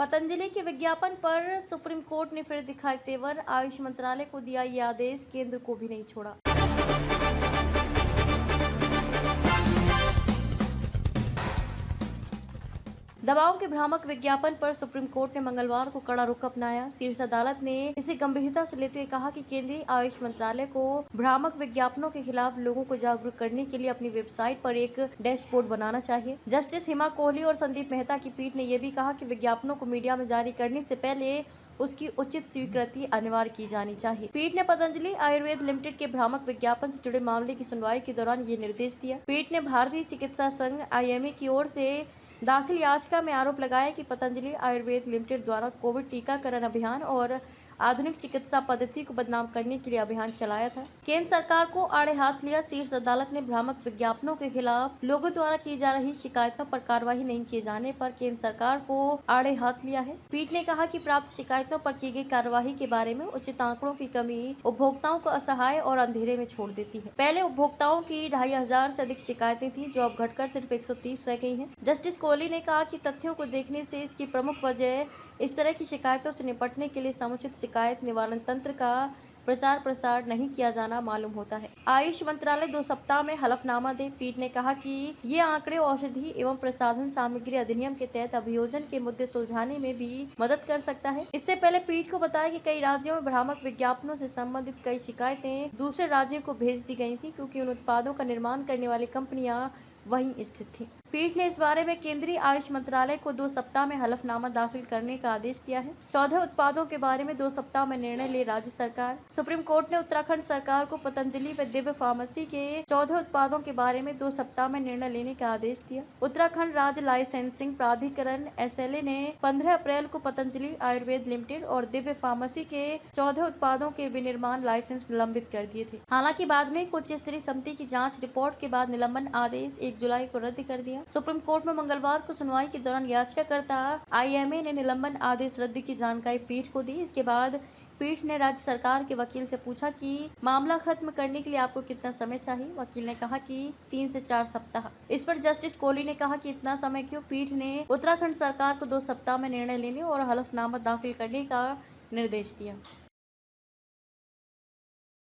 पतंजलि के विज्ञापन पर सुप्रीम कोर्ट ने फिर दिखाए तेवर, आयुष मंत्रालय को दिया ये आदेश, केंद्र को भी नहीं छोड़ा। दवाओं के भ्रामक विज्ञापन पर सुप्रीम कोर्ट ने मंगलवार को कड़ा रुख अपनाया। शीर्ष अदालत ने इसे गंभीरता से लेते हुए कहा कि केंद्रीय आयुष मंत्रालय को भ्रामक विज्ञापनों के खिलाफ लोगों को जागरूक करने के लिए अपनी वेबसाइट पर एक डैशबोर्ड बनाना चाहिए। जस्टिस हिमा कोहली और संदीप मेहता की पीठ ने यह भी कहा कि विज्ञापनों को मीडिया में जारी करने से पहले उसकी उचित स्वीकृति अनिवार्य की जानी चाहिए। पीठ ने पतंजलि आयुर्वेद लिमिटेड के भ्रामक विज्ञापन से जुड़े मामले की सुनवाई के दौरान ये निर्देश दिया। पीठ ने भारतीय चिकित्सा संघ IMA की ओर से दाखिल याचिका में आरोप लगाया कि पतंजलि आयुर्वेद लिमिटेड द्वारा कोविड टीकाकरण अभियान और आधुनिक चिकित्सा पद्धति को बदनाम करने के लिए अभियान चलाया था। केंद्र सरकार को आड़े हाथ लिया। शीर्ष अदालत ने भ्रामक विज्ञापनों के खिलाफ लोगों द्वारा की जा रही शिकायतों पर कार्रवाई नहीं किए जाने पर केंद्र सरकार को आड़े हाथ लिया है। पीठ ने कहा कि प्राप्त शिकायतों पर की गई कार्यवाही के बारे में उचित आंकड़ों की कमी उपभोक्ताओं को असहाय और अंधेरे में छोड़ देती है। पहले उपभोक्ताओं की 2500 से अधिक शिकायतें थी, जो अब घटकर सिर्फ 130 रह गई हैं। जस्टिस कोहली ने कहा कि तथ्यों को देखने से इसकी प्रमुख वजह इस तरह की शिकायतों से निपटने के लिए समुचित शिकायत निवारण तंत्र का प्रचार प्रसार नहीं किया जाना मालूम होता है। आयुष मंत्रालय 2 सप्ताह में हलफनामा दे। पीठ ने कहा कि ये आंकड़े औषधि एवं प्रसाधन सामग्री अधिनियम के तहत अभियोजन के मुद्दे सुलझाने में भी मदद कर सकता है। इससे पहले पीठ को बताया कि कई राज्यों में भ्रामक विज्ञापनों से संबंधित कई शिकायतें दूसरे राज्यों को भेज दी गई थी, क्योंकि उन उत्पादों का निर्माण करने वाली कंपनियां वहीं स्थित थी। पीठ ने इस बारे में केंद्रीय आयुष मंत्रालय को 2 सप्ताह में हलफनामा दाखिल करने का आदेश दिया है। 14 उत्पादों के बारे में 2 सप्ताह में निर्णय ले राज्य सरकार। सुप्रीम कोर्ट ने उत्तराखंड सरकार को पतंजलि व दिव्य फार्मेसी के 14 उत्पादों के बारे में 2 सप्ताह में निर्णय लेने का आदेश दिया। उत्तराखंड राज्य लाइसेंसिंग प्राधिकरण SLA ने 15 अप्रैल को पतंजलि आयुर्वेद लिमिटेड और दिव्य फार्मेसी के 14 उत्पादों के विनिर्माण लाइसेंस निलंबित कर दिए थे। हालांकि बाद में उच्च स्तरीय समिति की जाँच रिपोर्ट के बाद निलंबन आदेश 1 जुलाई को रद्द कर दिया। सुप्रीम कोर्ट में मंगलवार को सुनवाई के दौरान याचिकाकर्ता IMA ने निलंबन आदेश रद्द की जानकारी पीठ को दी। इसके बाद पीठ ने राज्य सरकार के वकील से पूछा कि मामला खत्म करने के लिए आपको कितना समय चाहिए। वकील ने कहा कि 3 से 4 सप्ताह। इस पर जस्टिस कोहली ने कहा कि इतना समय क्यों। पीठ ने उत्तराखंड सरकार को 2 सप्ताह में निर्णय लेने और हलफनामा दाखिल करने का निर्देश दिया।